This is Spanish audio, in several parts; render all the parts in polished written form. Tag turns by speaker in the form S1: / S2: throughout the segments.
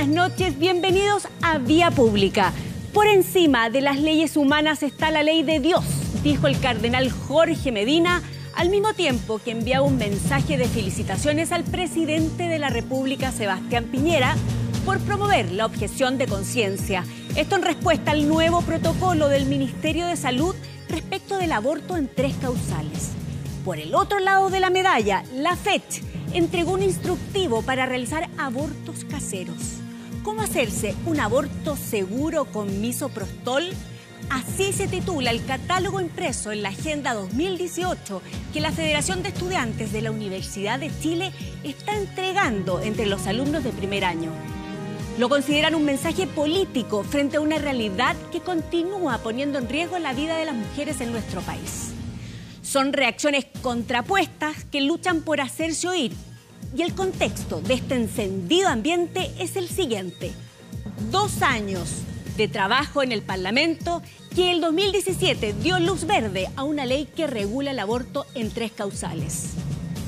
S1: buenas noches, bienvenidos a Vía Pública. Por encima de las leyes humanas está la ley de Dios, dijo el cardenal Jorge Medina, al mismo tiempo que enviaba un mensaje de felicitaciones al presidente de la República, Sebastián Piñera, por promover la objeción de conciencia. Esto en respuesta al nuevo protocolo del Ministerio de Salud respecto del aborto en 3 causales. Por el otro lado de la medalla, la FECH entregó un instructivo para realizar abortos caseros. ¿Cómo hacerse un aborto seguro con misoprostol? Así se titula el catálogo impreso en la Agenda 2018 que la Federación de Estudiantes de la Universidad de Chile está entregando entre los alumnos de primer año. Lo consideran un mensaje político frente a una realidad que continúa poniendo en riesgo la vida de las mujeres en nuestro país. Son reacciones contrapuestas que luchan por hacerse oír. Y el contexto de este encendido ambiente es el siguiente. 2 años de trabajo en el Parlamento que el 2017 dio luz verde a una ley que regula el aborto en 3 causales.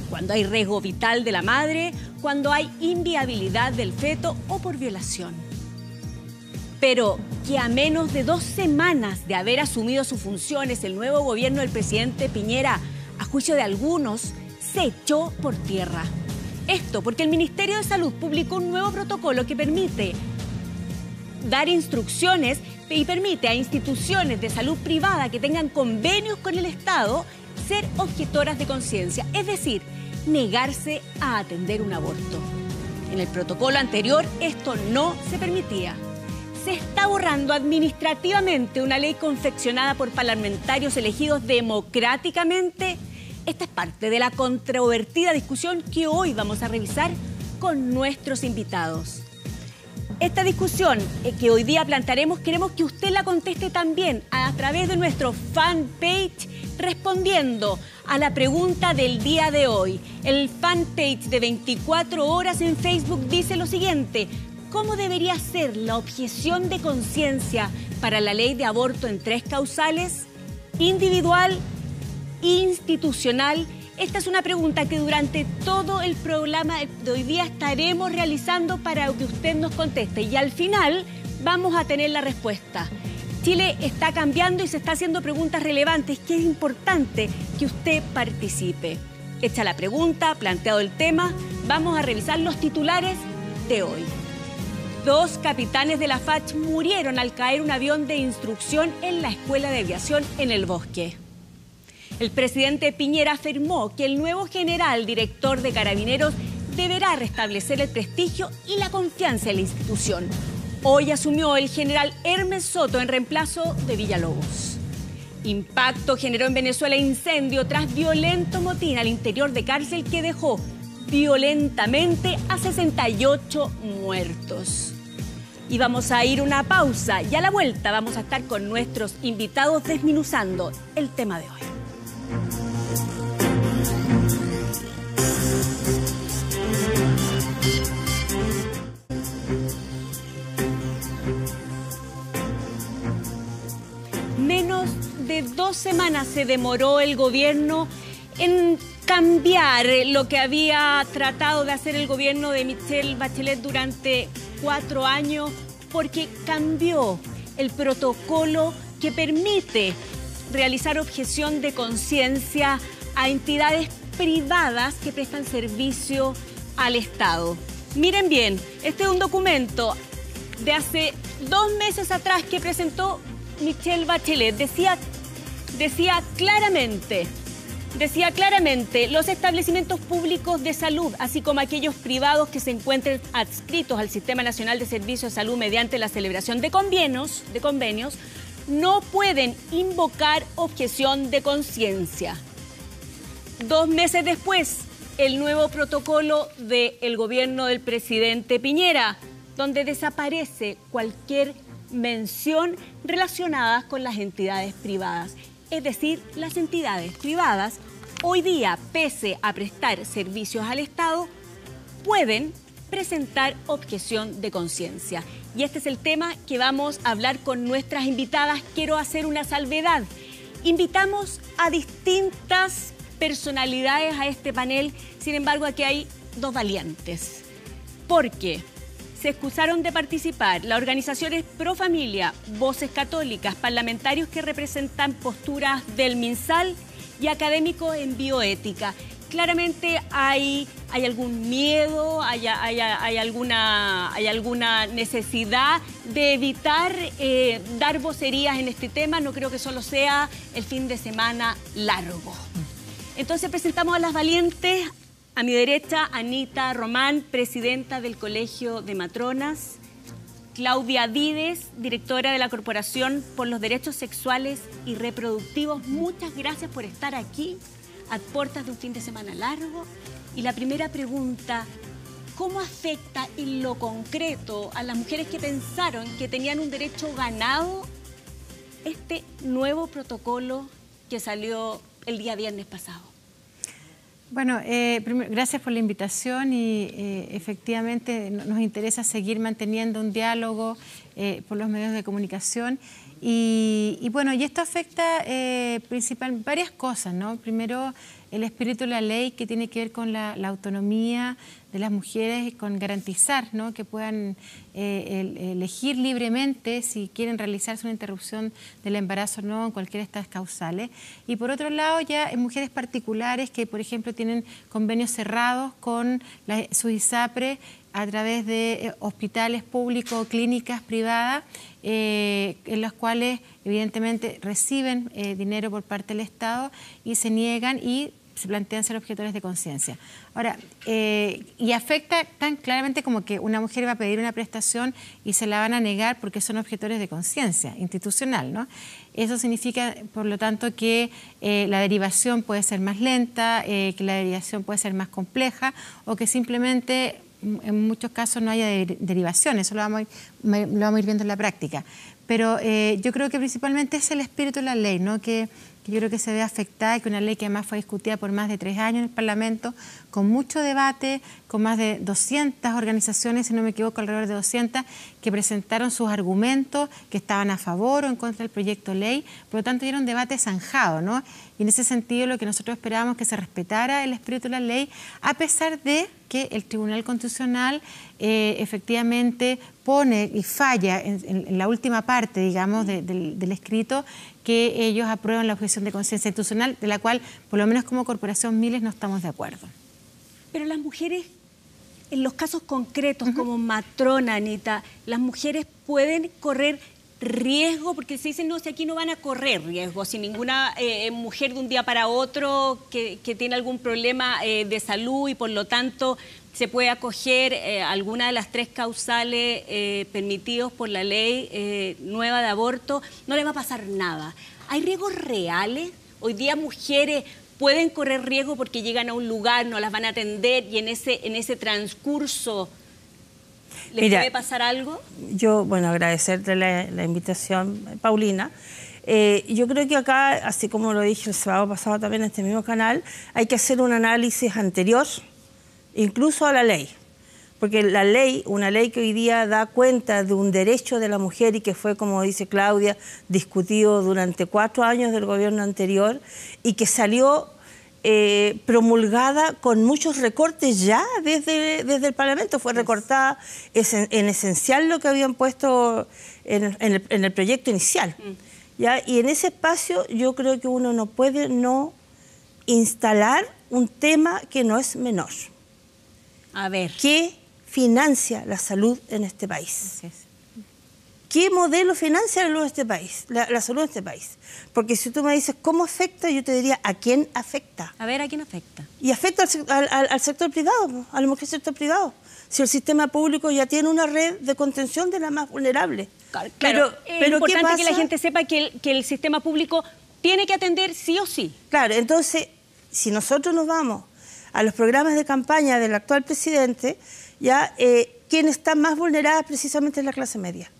S1: Cuando hay riesgo vital de la madre, cuando hay inviabilidad del feto o por violación. Pero que a menos de 2 semanas de haber asumido sus funciones, el nuevo gobierno del presidente Piñera, a juicio de algunos, se echó por tierra. Esto porque el Ministerio de Salud publicó un nuevo protocolo que permite dar instrucciones y permite a instituciones de salud privada que tengan convenios con el Estado ser objetoras de conciencia, es decir, negarse a atender un aborto. En el protocolo anterior esto no se permitía. Se está borrando administrativamente una ley confeccionada por parlamentarios elegidos democráticamente. Esta es parte de la controvertida discusión que hoy vamos a revisar con nuestros invitados. Esta discusión que hoy día plantearemos, queremos que usted la conteste también a través de nuestro fanpage, respondiendo a la pregunta del día de hoy. El fanpage de 24 horas en Facebook dice lo siguiente: ¿cómo debería ser la objeción de conciencia para la ley de aborto en 3 causales? ¿Individual? ¿Institucional? Esta es una pregunta que durante todo el programa de hoy día estaremos realizando para que usted nos conteste y al final vamos a tener la respuesta. Chile está cambiando y se está haciendo preguntas relevantes, que es importante que usted participe. Hecha la pregunta, planteado el tema, vamos a revisar los titulares de hoy. 2 capitanes de la FACH murieron al caer un avión de instrucción en la Escuela de Aviación en El Bosque. El presidente Piñera afirmó que el nuevo general director de Carabineros deberá restablecer el prestigio y la confianza en la institución. Hoy asumió el general Hermes Soto en reemplazo de Villalobos. Impacto generó en Venezuela incendio tras violento motín al interior de cárcel que dejó violentamente a 68 muertos. Y vamos a ir a una pausa y a la vuelta vamos a estar con nuestros invitados desmenuzando el tema de hoy. Menos de 2 semanas se demoró el gobierno en cambiar lo que había tratado de hacer el gobierno de Michelle Bachelet durante 4 años, porque cambió el protocolo que permite realizar objeción de conciencia a entidades privadas que prestan servicio al Estado. Miren bien, este es un documento de hace 2 meses atrás que presentó Michelle Bachelet. Decía claramente, los establecimientos públicos de salud, así como aquellos privados que se encuentren adscritos al Sistema Nacional de Servicios de Salud mediante la celebración de convenios, no pueden invocar objeción de conciencia. 2 meses después, el nuevo protocolo del gobierno del presidente Piñera, donde desaparece cualquier mención relacionada con las entidades privadas. Es decir, las entidades privadas hoy día, pese a prestar servicios al Estado, pueden presentar objeción de conciencia. Y este es el tema que vamos a hablar con nuestras invitadas. Quiero hacer una salvedad. Invitamos a distintas personalidades a este panel, sin embargo aquí hay 2 valientes. Porque se excusaron de participar las organizaciones pro familia, voces católicas, parlamentarios que representan posturas del MinSal y académicos en bioética. Claramente hay algún miedo, hay alguna necesidad de evitar dar vocerías en este tema. No creo que solo sea el fin de semana largo. Entonces presentamos a las valientes. A mi derecha, Anita Román, presidenta del Colegio de Matronas. Claudia Vides, directora de la Corporación por los Derechos Sexuales y Reproductivos. Muchas gracias por estar aquí a puertas de un fin de semana largo. Y la primera pregunta, ¿cómo afecta en lo concreto a las mujeres que pensaron que tenían un derecho ganado este nuevo protocolo que salió el día viernes pasado?
S2: Bueno, primero, gracias por la invitación y efectivamente nos interesa seguir manteniendo un diálogo por los medios de comunicación y bueno, y esto afecta principalmente varias cosas, ¿no? Primero, el espíritu de la ley que tiene que ver con la autonomía de las mujeres y con garantizar, ¿no?, que puedan elegir libremente si quieren realizarse una interrupción del embarazo o no en cualquiera de estas causales. Y por otro lado, ya en mujeres particulares que, por ejemplo, tienen convenios cerrados con su ISAPRE a través de hospitales públicos o clínicas privadas, en las cuales evidentemente reciben dinero por parte del Estado y se niegan y se plantean ser objetores de conciencia. Ahora, y afecta tan claramente como que una mujer va a pedir una prestación y se la van a negar porque son objetores de conciencia institucional, ¿no? Eso significa, por lo tanto, que la derivación puede ser más lenta, que la derivación puede ser más compleja o que simplemente en muchos casos no haya derivación. Eso lo vamos a ir viendo en la práctica. Pero yo creo que principalmente es el espíritu de la ley, ¿no?, que yo creo que se ve afectada, y que una ley que además fue discutida por más de 3 años en el Parlamento, con mucho debate, con más de 200 organizaciones, si no me equivoco, alrededor de 200, que presentaron sus argumentos, que estaban a favor o en contra del proyecto de ley. Por lo tanto, era un debate zanjado, ¿no? Y en ese sentido, lo que nosotros esperábamos es que se respetara el espíritu de la ley, a pesar de que el Tribunal Constitucional efectivamente pone y falla en la última parte, digamos, del escrito, que ellos aprueban la objeción de conciencia institucional, de la cual, por lo menos como Corporación Miles, no estamos de acuerdo.
S1: Pero las mujeres, en los casos concretos, como matrona, Anita, las mujeres pueden correr riesgo, porque se dicen, no, si aquí no van a correr riesgo, si ninguna mujer de un día para otro que tiene algún problema de salud y por lo tanto se puede acoger alguna de las 3 causales permitidos por la ley nueva de aborto, no le va a pasar nada. ¿Hay riesgos reales? Hoy día mujeres pueden correr riesgo porque llegan a un lugar, no las van a atender y en ese transcurso ¿les puede pasar algo?
S3: Yo, bueno, agradecerte la invitación, Paulina. Yo creo que acá, así como lo dije el sábado pasado también en este mismo canal, hay que hacer un análisis anterior, incluso a la ley. Porque la ley, una ley que hoy día da cuenta de un derecho de la mujer y que fue, como dice Claudia, discutido durante 4 años del gobierno anterior y que salió promulgada con muchos recortes ya desde el Parlamento. Fue recortada en esencial lo que habían puesto en el proyecto inicial. ¿Ya? Y en ese espacio yo creo que uno no puede no instalar un tema que no es menor.
S1: A ver.
S3: ¿Qué financia la salud en este país? ¿Qué modelo financia la salud en este país? La salud en este país. Porque si tú me dices cómo afecta, yo te diría ¿a quién afecta?
S1: A ver, ¿a quién afecta?
S3: Y afecta al sector privado, a la mujer del sector privado. Si el sistema público ya tiene una red de contención de la más vulnerable.
S1: Claro, es importante que la gente sepa que el sistema público tiene que atender sí o sí.
S3: Claro, entonces, si nosotros nos vamos a los programas de campaña del actual presidente, ya quien está más vulnerada precisamente es la clase media,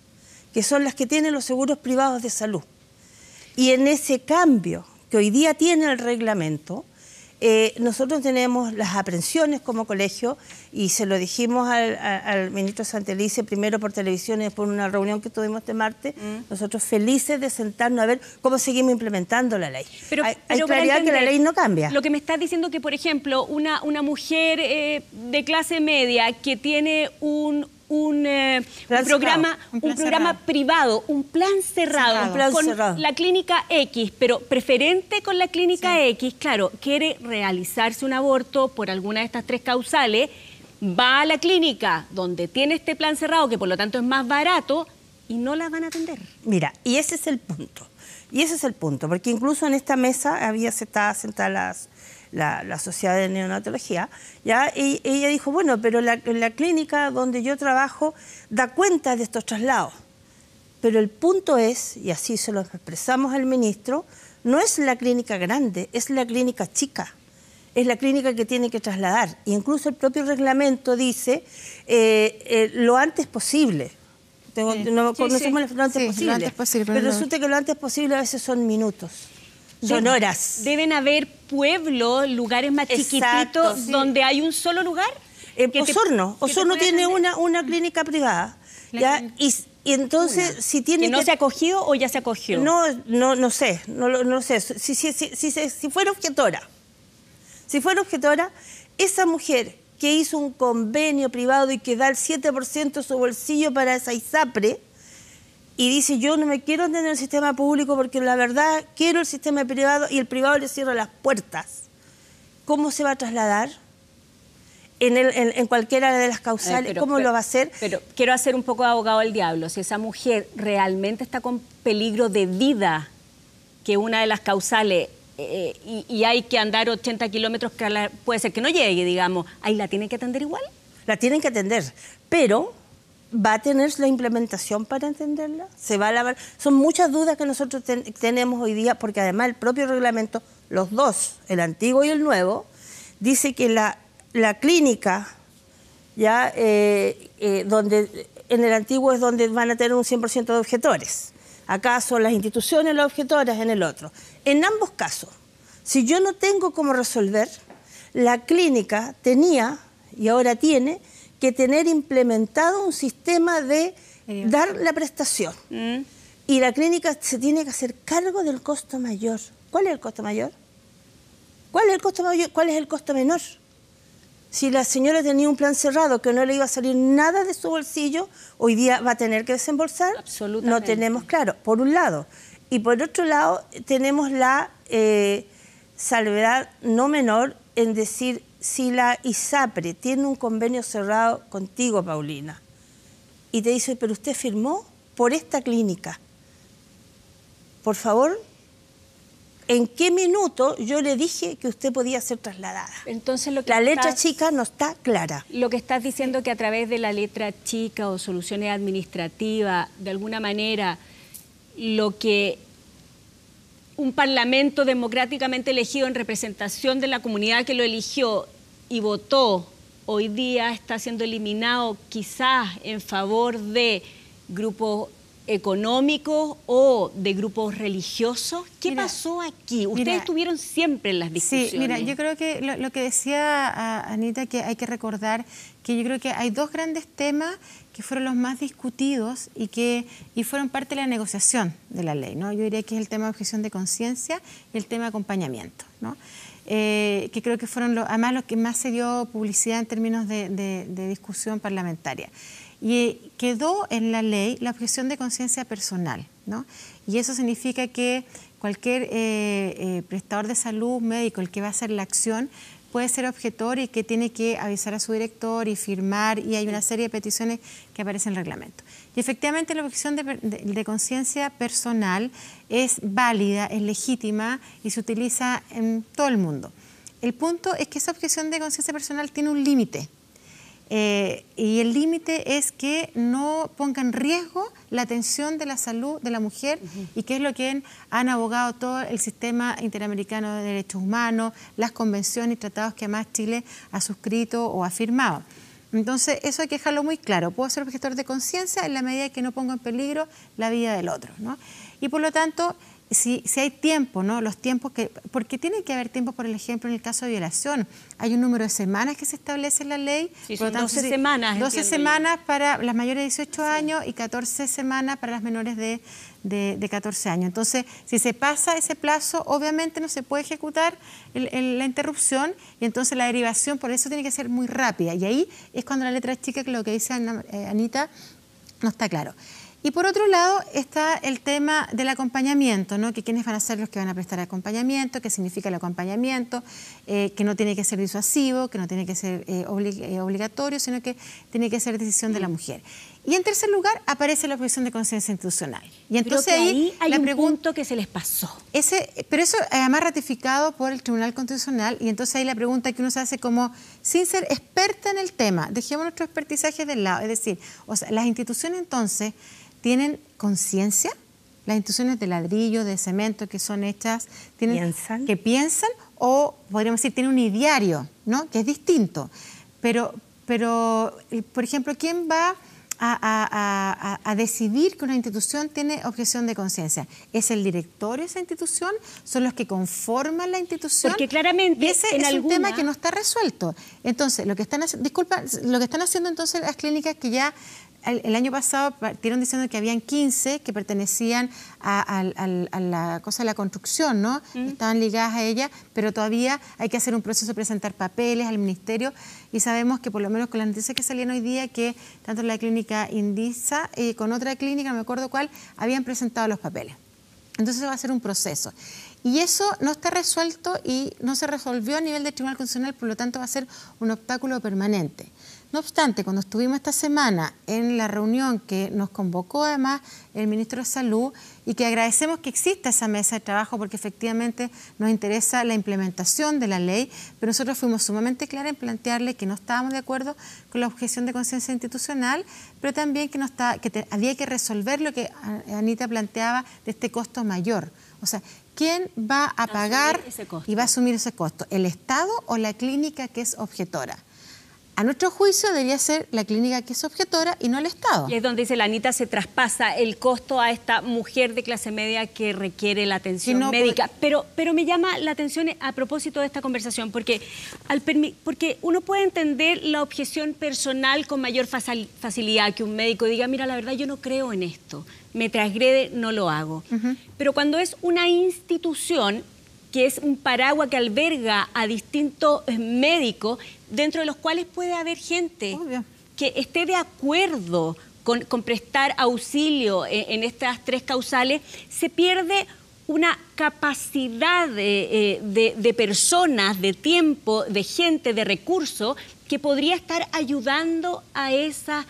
S3: que son las que tienen los seguros privados de salud. Y en ese cambio que hoy día tiene el reglamento, nosotros tenemos las aprehensiones como colegio, y se lo dijimos al ministro Santelice, primero por televisión y después en una reunión que tuvimos este martes, nosotros felices de sentarnos a ver cómo seguimos implementando la ley.
S1: Pero
S3: hay claridad que la ley no cambia.
S1: Lo que me estás diciendo que, por ejemplo, una mujer de clase media que tiene un un programa privado, un plan cerrado, con la clínica X, pero preferente con la clínica X, claro, quiere realizarse un aborto por alguna de estas tres causales, va a la clínica donde tiene este plan cerrado, que por lo tanto es más barato, y no la van a atender.
S3: Mira, y ese es el punto. Y ese es el punto, porque incluso en esta mesa estaba sentada la Sociedad de Neonatología, ¿ya? Y ella dijo, bueno, pero la clínica donde yo trabajo da cuenta de estos traslados. Pero el punto es, y así se lo expresamos al ministro, no es la clínica grande, es la clínica chica. Es la clínica que tiene que trasladar. E incluso el propio reglamento dice lo antes posible. Lo antes posible. Pero resulta que lo antes posible a veces son minutos. Son horas.
S1: Deben haber pueblos, lugares más chiquititos donde hay un solo lugar.
S3: Osorno tiene una clínica privada. ¿Ya? Y entonces, si tiene
S1: ¿Que no se ha acogido o ya se acogió?
S3: No sé. Si fuera objetora, esa mujer que hizo un convenio privado y que da el 7% de su bolsillo para esa ISAPRE, y dice, yo no me quiero tener el sistema público porque la verdad quiero el sistema privado, y el privado le cierra las puertas. ¿Cómo se va a trasladar? En cualquiera de las causales, ¿cómo lo va a hacer?
S1: Pero quiero hacer un poco de abogado del diablo. Si esa mujer realmente está con peligro de vida, que una de las causales, y hay que andar 80 kilómetros, puede ser que no llegue, digamos, ¿ahí la tienen que atender igual?
S3: La tienen que atender, pero ¿va a tener la implementación para entenderla? ¿Se va a lavar? Son muchas dudas que nosotros tenemos hoy día, porque además el propio reglamento, los dos, el antiguo y el nuevo, dice que la clínica, ya donde en el antiguo es donde van a tener un 100% de objetores. Acá son las instituciones las objetoras, en el otro. En ambos casos, si yo no tengo cómo resolver, la clínica tenía, y ahora tiene, que tener implementado un sistema de dar la prestación. Y la clínica se tiene que hacer cargo del costo mayor. ¿Cuál es el costo mayor? ¿Cuál es el costo mayor? ¿Cuál es el costo menor? Si la señora tenía un plan cerrado que no le iba a salir nada de su bolsillo, hoy día va a tener que desembolsar.
S1: Absolutamente.
S3: No tenemos claro, por un lado. Y por otro lado, tenemos la salvedad no menor en decir, si la ISAPRE tiene un convenio cerrado contigo, Paulina, y te dice, pero usted firmó por esta clínica, por favor, ¿en qué minuto yo le dije que usted podía ser trasladada?
S1: Entonces,
S3: la letra chica no está clara.
S1: Lo que estás diciendo que a través de la letra chica o soluciones administrativas, de alguna manera, lo que un parlamento democráticamente elegido en representación de la comunidad que lo eligió y votó, hoy día está siendo eliminado quizás en favor de grupos económicos o de grupos religiosos. ¿Qué pasó aquí? Ustedes estuvieron siempre en las discusiones.
S2: Sí, mira, yo creo que lo que decía Anita, que hay que recordar que yo creo que hay dos grandes temas que fueron los más discutidos y fueron parte de la negociación de la ley, ¿no? Yo diría que es el tema de objeción de conciencia y el tema de acompañamiento, ¿no? Que creo que fueron además los que más se dio publicidad en términos de discusión parlamentaria. Y quedó en la ley la objeción de conciencia personal, ¿no? Y eso significa que cualquier prestador de salud, médico, el que va a hacer la acción, puede ser objetor y que tiene que avisar a su director y firmar, y hay una serie de peticiones que aparecen en el reglamento. Y efectivamente la objeción de conciencia personal es válida, es legítima y se utiliza en todo el mundo. El punto es que esa objeción de conciencia personal tiene un límite. Y el límite es que no ponga en riesgo la atención de la salud de la mujer, y que es lo que han abogado todo el sistema interamericano de derechos humanos, las convenciones y tratados que además Chile ha suscrito o ha firmado. Entonces eso hay que dejarlo muy claro. Puedo ser objetor de conciencia en la medida que no ponga en peligro la vida del otro, ¿no? Y por lo tanto si hay tiempo, ¿no? Los tiempos porque tiene que haber tiempo, por ejemplo, en el caso de violación. Hay un número de semanas que se establece en la ley.
S1: Sí,
S2: por lo
S1: son
S2: tanto,
S1: 12 semanas.
S2: 12 semanas para las mayores de 18 años y 14 semanas para las menores de 14 años. Entonces, si se pasa ese plazo, obviamente no se puede ejecutar la interrupción y entonces la derivación, por eso tiene que ser muy rápida. Y ahí es cuando la letra chica, que lo que dice Anita, no está claro. Y por otro lado está el tema del acompañamiento, ¿no? Que quiénes van a ser los que van a prestar acompañamiento, qué significa el acompañamiento, que no tiene que ser disuasivo, que no tiene que ser obligatorio, sino que tiene que ser decisión de la mujer. Y en tercer lugar aparece la objeción de conciencia institucional. Y entonces
S1: ahí hay un punto que se les pasó.
S2: Pero eso además ratificado por el Tribunal Constitucional, y entonces ahí la pregunta que uno se hace como, sin ser experta en el tema, dejemos nuestro expertizaje del lado, es decir, o sea, las instituciones entonces tienen conciencia, las instituciones de ladrillo, de cemento que son hechas, que piensan, o podríamos decir, tienen un ideario, ¿no? Que es distinto. Pero, por ejemplo, ¿quién va a decidir que una institución tiene objeción de conciencia? ¿Es el directorio de esa institución? ¿Son los que conforman la institución?
S1: Porque claramente
S2: ese es un tema que no está resuelto. Entonces, lo que están haciendo entonces las clínicas que ya el año pasado partieron diciendo que habían 15 que pertenecían a la cosa de la construcción, ¿no? Estaban ligadas a ella, pero todavía hay que hacer un proceso de presentar papeles al ministerio y sabemos que por lo menos con las noticias que salían hoy día que tanto la clínica Indisa y con otra clínica, no me acuerdo cuál, habían presentado los papeles. Entonces va a ser un proceso. Y eso no está resuelto y no se resolvió a nivel del Tribunal Constitucional, por lo tanto va a ser un obstáculo permanente. No obstante, cuando estuvimos esta semana en la reunión que nos convocó además el ministro de Salud y que agradecemos que exista esa mesa de trabajo porque efectivamente nos interesa la implementación de la ley, pero nosotros fuimos sumamente claros en plantearle que no estábamos de acuerdo con la objeción de conciencia institucional, pero también que, había que resolver lo que Anita planteaba de este costo mayor. O sea, ¿quién va a pagar y va a asumir ese costo? ¿El Estado o la clínica que es objetora? A nuestro juicio debería ser la clínica que es objetora y no el Estado.
S1: Y es donde dice la Anita, se traspasa el costo a esta mujer de clase media que requiere la atención médica. Pero me llama la atención a propósito de esta conversación, porque uno puede entender la objeción personal con mayor facilidad, que un médico diga, mira, la verdad yo no creo en esto, me transgrede, no lo hago. Pero cuando es una institución que es un paraguas que alberga a distintos médicos, dentro de los cuales puede haber gente que esté de acuerdo con prestar auxilio en estas tres causales, se pierde una capacidad de personas, de tiempo, de gente, de recursos, que podría estar ayudando a esas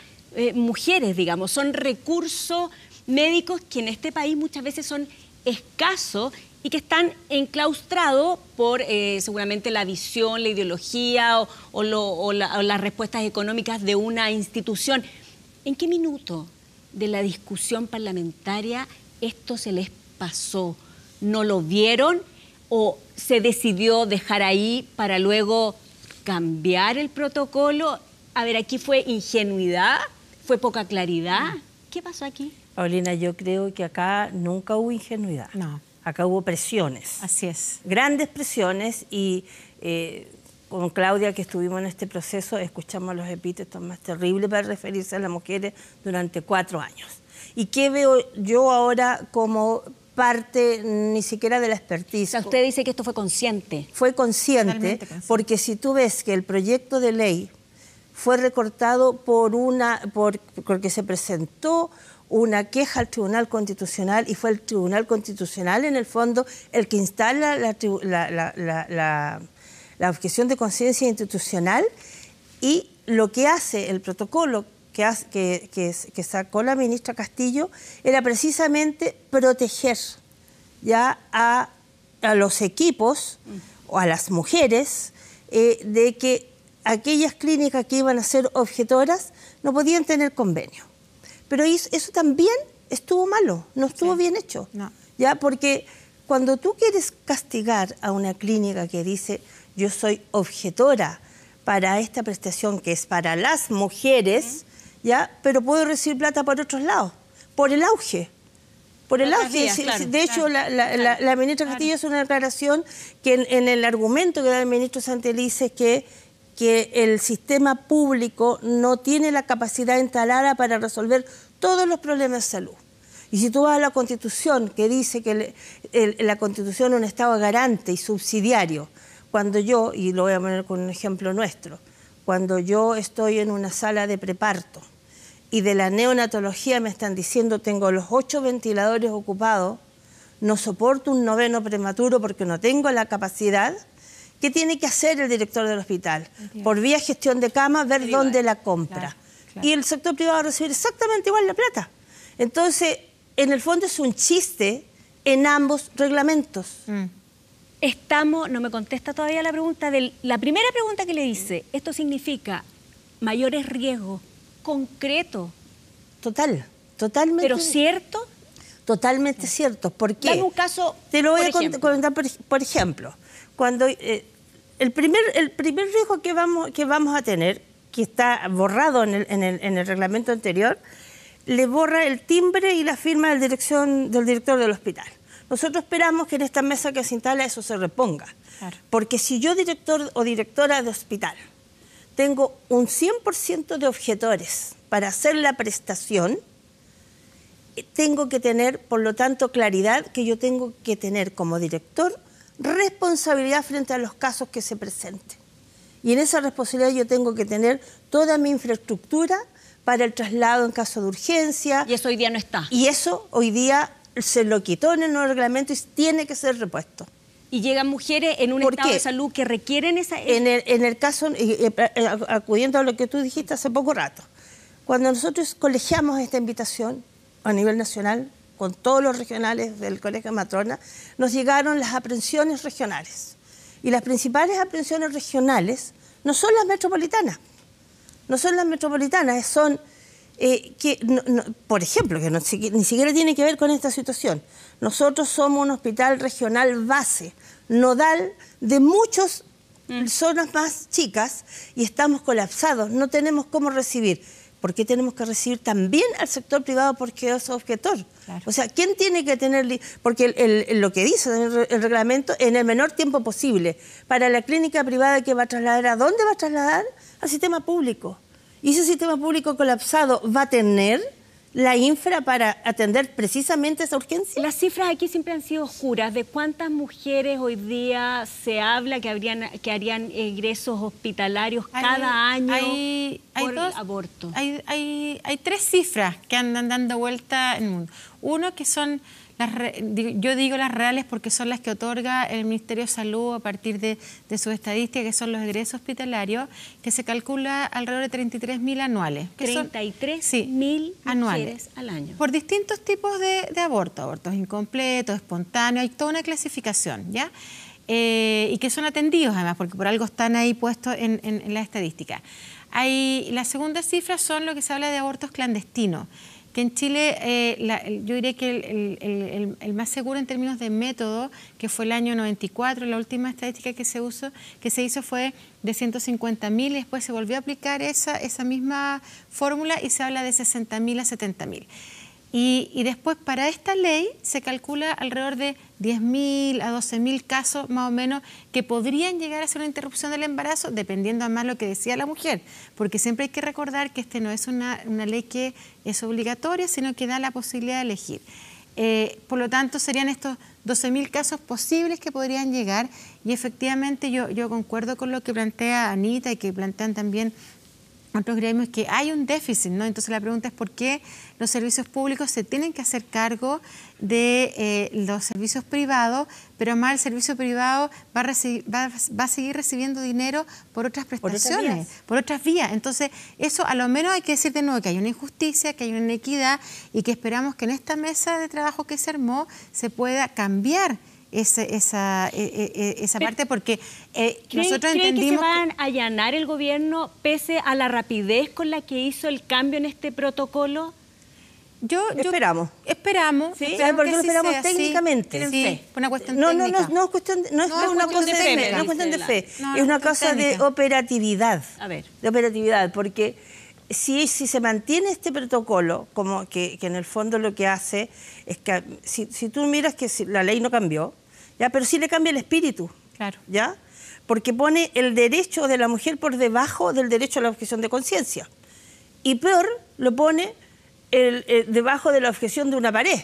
S1: mujeres, digamos. Son recursos médicos que en este país muchas veces son escasos y que están enclaustrados por seguramente la visión, la ideología o las respuestas económicas de una institución. ¿En qué minuto de la discusión parlamentaria esto se les pasó? ¿No lo vieron o se decidió dejar ahí para luego cambiar el protocolo? A ver, aquí fue ingenuidad, fue poca claridad. ¿Qué pasó aquí?
S3: Paulina, yo creo que acá nunca hubo ingenuidad.
S2: No.
S3: Acá hubo presiones.
S2: Así es.
S3: Grandes presiones y con Claudia, que estuvimos en este proceso, escuchamos los epítetos más terribles para referirse a las mujeres durante 4 años. ¿Y qué veo yo ahora como parte ni siquiera de la expertise?
S1: O sea, usted dice que esto fue consciente.
S3: Fue consciente, porque si tú ves que el proyecto de ley fue recortado porque se presentó una queja al Tribunal Constitucional y fue el Tribunal Constitucional en el fondo el que instala la objeción de conciencia institucional, y lo que hace el protocolo que sacó la ministra Castillo era precisamente proteger ya a los equipos o a las mujeres de que aquellas clínicas que iban a ser objetoras no podían tener convenio. Pero eso también estuvo malo, no estuvo bien hecho.
S2: No.
S3: ¿Ya? Porque cuando tú quieres castigar a una clínica que dice yo soy objetora para esta prestación que es para las mujeres, ¿ya? Pero puedo recibir plata por otros lados, por el auge. Por el lado,
S1: claro,
S3: de hecho, la ministra Castillo hace una declaración que en el argumento que da el ministro Santelices es que el sistema público no tiene la capacidad instalada para resolver todos los problemas de salud. Y si tú vas a la Constitución, que dice que la Constitución es un Estado garante y subsidiario, cuando yo, y lo voy a poner con un ejemplo nuestro, cuando yo estoy en una sala de preparto y de la neonatología me están diciendo tengo los 8 ventiladores ocupados, no soporto un 9º prematuro porque no tengo la capacidad, ¿qué tiene que hacer el director del hospital? Por vía gestión de cama, ver dónde la compra. Claro. Y el sector privado va a recibir exactamente igual la plata. Entonces, en el fondo es un chiste en ambos reglamentos.
S1: No me contesta todavía la pregunta la primera pregunta que le hice. ¿Esto significa mayores riesgos concretos?
S3: Totalmente.
S1: ¿Pero cierto?
S3: Totalmente cierto. ¿Por qué?
S1: Dame un caso,
S3: te lo voy a comentar, por ejemplo. Cuando el primer riesgo que vamos a tener, que está borrado en el reglamento anterior, le borra el timbre y la firma del director del hospital. Nosotros esperamos que en esta mesa que se instala eso se reponga. Claro. Porque si yo, director o directora de hospital, tengo un 100% de objetores para hacer la prestación, tengo que tener, por lo tanto, claridad que yo tengo que tener como director responsabilidad frente a los casos que se presenten. Y en esa responsabilidad yo tengo que tener toda mi infraestructura para el traslado en caso de urgencia.
S1: Y eso hoy día no está.
S3: Y eso hoy día se lo quitó en el nuevo reglamento y tiene que ser repuesto.
S1: ¿Y llegan mujeres en un estado de salud que requieren esa...?
S3: En el caso, acudiendo a lo que tú dijiste hace poco rato, cuando nosotros colegiamos esta invitación a nivel nacional, con todos los regionales del Colegio Matrona, nos llegaron las aprehensiones regionales. Y las principales aprehensiones regionales no son las metropolitanas. No son las metropolitanas, son... por ejemplo, que ni siquiera tiene que ver con esta situación. Nosotros somos un hospital regional base, nodal de muchas zonas más chicas y estamos colapsados, no tenemos cómo recibir. ¿Por qué tenemos que recibir también al sector privado porque es objetor? Claro. O sea, ¿quién tiene que tener...? Porque lo que dice el reglamento, en el menor tiempo posible, para la clínica privada que va a trasladar, ¿a dónde va a trasladar? Al sistema público. Y ese sistema público colapsado va a tener la infra para atender precisamente esa urgencia.
S1: Las cifras aquí siempre han sido oscuras. ¿De cuántas mujeres hoy día se habla que harían ingresos hospitalarios cada año por aborto?
S2: Hay 3 cifras que andan dando vuelta en el mundo. Uno que son... yo digo las reales porque son las que otorga el Ministerio de Salud a partir de su estadística, que son los egresos hospitalarios, que se calcula alrededor de 33.000 anuales.
S1: 33.000 mujeres al año.
S2: Por distintos tipos de abortos incompletos, espontáneos, hay toda una clasificación, ¿ya? Y que son atendidos además, porque por algo están ahí puestos en la estadística. La segunda cifra son lo que se habla de abortos clandestinos, que en Chile yo diría que el más seguro en términos de método, que fue el año 94, la última estadística que se hizo fue de 150.000 y después se volvió a aplicar esa misma fórmula y se habla de 60.000 a 70.000. Y después para esta ley se calcula alrededor de 10.000 a 12.000 casos más o menos que podrían llegar a ser una interrupción del embarazo, dependiendo además lo que decía la mujer, porque siempre hay que recordar que no es una ley que es obligatoria, sino que da la posibilidad de elegir. Por lo tanto, serían estos 12.000 casos posibles que podrían llegar y efectivamente yo concuerdo con lo que plantea Anita y que plantean también otros gremios, que hay un déficit, ¿no? Entonces la pregunta es por qué los servicios públicos se tienen que hacer cargo de los servicios privados, pero además el servicio privado va a seguir recibiendo dinero por otras prestaciones, por otras vías. Entonces eso a lo menos hay que decir de nuevo que hay una injusticia, que hay una inequidad y que esperamos que en esta mesa de trabajo que se armó se pueda cambiar esa parte, porque nosotros entendimos...
S1: ¿Creen que se van a allanar el gobierno pese a la rapidez con la que hizo el cambio en este protocolo?
S3: Esperamos.
S1: ¿Sí?
S3: ¿Sabes por qué lo esperamos técnicamente?
S2: Sí, por una cuestión técnica.
S3: No es cuestión de fe, es una cosa de operatividad.
S1: A ver.
S3: De operatividad, porque si se mantiene este protocolo, como que en el fondo lo que hace es que si tú miras que la ley no cambió, ¿ya? Pero sí le cambia el espíritu,
S2: Claro.
S3: ¿ya? Porque pone el derecho de la mujer por debajo del derecho a la objeción de conciencia. Y peor, lo pone debajo de la objeción de una pared.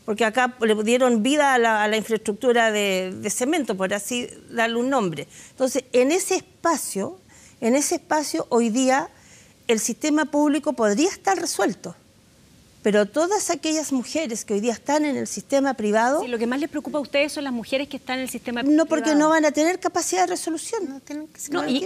S3: Porque acá le dieron vida a la infraestructura de cemento, por así darle un nombre. Entonces, en ese espacio hoy día el sistema público podría estar resuelto. Pero todas aquellas mujeres que hoy día están en el sistema privado...
S1: Sí, lo que más les preocupa a ustedes son las mujeres que están en el sistema privado.
S3: No, porque no van a tener capacidad de resolución.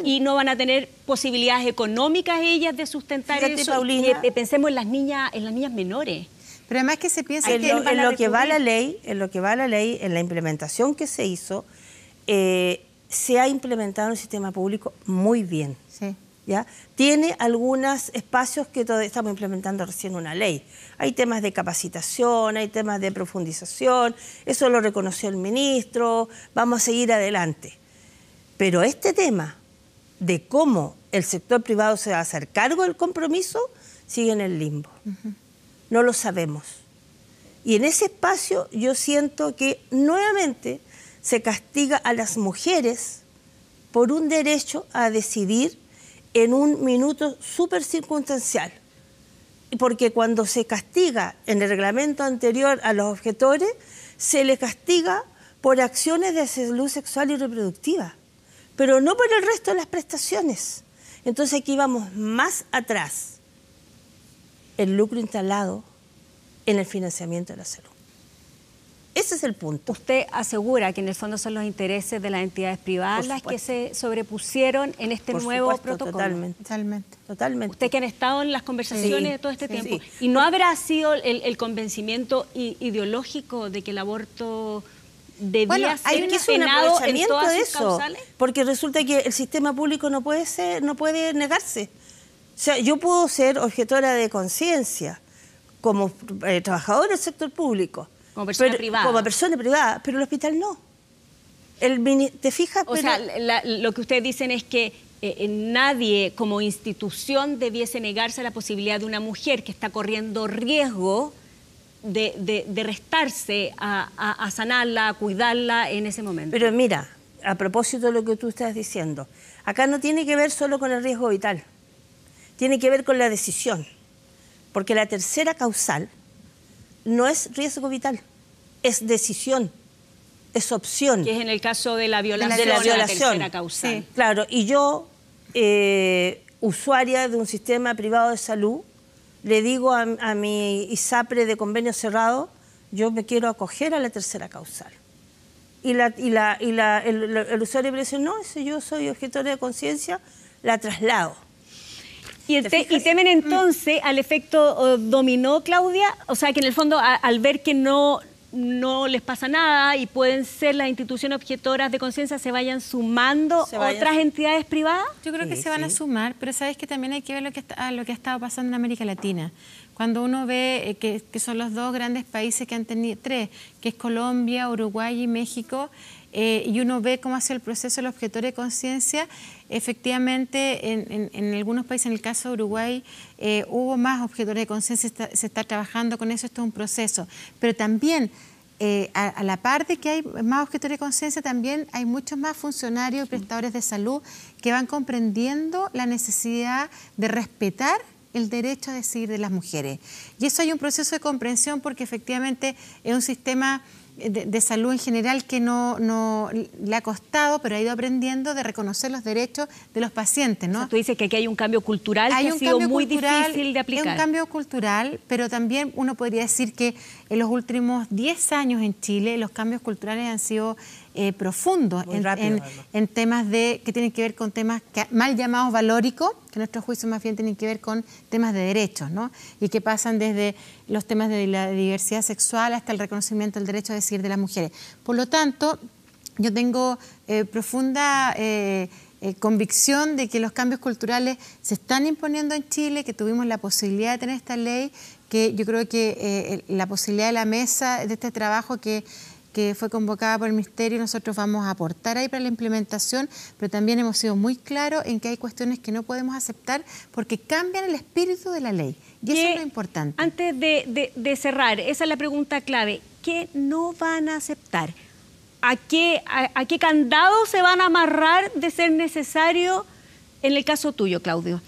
S1: Y no van a tener posibilidades económicas ellas de sustentar
S3: Fíjate,
S1: eso.
S3: Paulina,
S1: Pensemos en las niñas menores.
S2: Pero además que se piensa
S3: en lo que va la ley, en la implementación que se hizo, se ha implementado en el sistema público muy bien.
S2: Sí.
S3: ¿Ya? Tiene algunos espacios que todavía estamos implementando recién una ley. Hay temas de capacitación, hay temas de profundización, eso lo reconoció el ministro, vamos a seguir adelante. Pero este tema de cómo el sector privado se va a hacer cargo del compromiso sigue en el limbo. No lo sabemos. Y en ese espacio yo siento que nuevamente se castiga a las mujeres por un derecho a decidir en un minuto súper circunstancial. Porque cuando se castiga en el reglamento anterior a los objetores, se les castiga por acciones de salud sexual y reproductiva, pero no por el resto de las prestaciones. Entonces aquí vamos más atrás. El lucro instalado en el financiamiento de la salud. Ese es el punto.
S1: Usted asegura que en el fondo son los intereses de las entidades privadas las que se sobrepusieron en este nuevo protocolo.
S3: Totalmente.
S1: Usted que han estado en las conversaciones de todo este tiempo. ¿Y no habrá sido el convencimiento ideológico de que el aborto debía ser penado en todas sus causales?
S3: Porque resulta que el sistema público no puede negarse. O sea, yo puedo ser objetora de conciencia como trabajadora del sector público.
S1: Como persona privada.
S3: Como persona privada, pero el hospital no. ¿Te fijas?
S1: O sea, lo que ustedes dicen es que nadie como institución debiese negarse a la posibilidad de una mujer que está corriendo riesgo de restarse a sanarla, a cuidarla en ese momento.
S3: Pero mira, a propósito de lo que tú estás diciendo, acá no tiene que ver solo con el riesgo vital, tiene que ver con la decisión, porque la tercera causal no es riesgo vital, es decisión, es opción.
S1: Que es en el caso de la violación. La tercera causal.
S3: Sí, claro, y yo, usuaria de un sistema privado de salud, le digo a mi ISAPRE de convenio cerrado, yo me quiero acoger a la tercera causal. Y el usuario me dice, no, si yo soy objetora de conciencia, la traslado.
S1: ¿Y temen entonces al efecto dominó, Claudia? O sea, que en el fondo, al ver que no les pasa nada y pueden ser las instituciones objetoras de conciencia, ¿se vayan sumando otras entidades privadas?
S2: Yo creo que se van a sumar, pero sabes que también hay que ver lo que ha estado pasando en América Latina. Cuando uno ve que son los dos grandes países que han tenido, tres, que es Colombia, Uruguay y México, y uno ve cómo ha sido el proceso de los objetores de conciencia, efectivamente en algunos países, en el caso de Uruguay, hubo más objetores de conciencia, se está trabajando con eso, esto es un proceso. Pero también, a la par de que hay más objetores de conciencia, también hay muchos más funcionarios y prestadores de salud que van comprendiendo la necesidad de respetar el derecho a decidir de las mujeres. Y eso hay un proceso de comprensión porque efectivamente es un sistema de salud en general que no le ha costado, pero ha ido aprendiendo de reconocer los derechos de los pacientes, ¿no?
S1: O sea, tú dices que aquí hay un cambio cultural que ha sido muy difícil de aplicar.
S2: Es un cambio cultural, pero también uno podría decir que en los últimos 10 años en Chile los cambios culturales han sido profundos en temas que tienen que ver con temas mal llamados valóricos, que en nuestro juicio más bien tienen que ver con temas de derechos, ¿no? Y que pasan desde los temas de la diversidad sexual hasta el reconocimiento del derecho a decidir de las mujeres. Por lo tanto, yo tengo profunda convicción de que los cambios culturales se están imponiendo en Chile, que tuvimos la posibilidad de tener esta ley, que yo creo que la posibilidad de la mesa de este trabajo que que fue convocada por el Ministerio, nosotros vamos a aportar ahí para la implementación, pero también hemos sido muy claros en que hay cuestiones que no podemos aceptar porque cambian el espíritu de la ley. Y eso es lo importante.
S1: Antes de cerrar, esa es la pregunta clave. ¿Qué no van a aceptar? ¿A qué candado se van a amarrar de ser necesario en el caso tuyo, Claudio?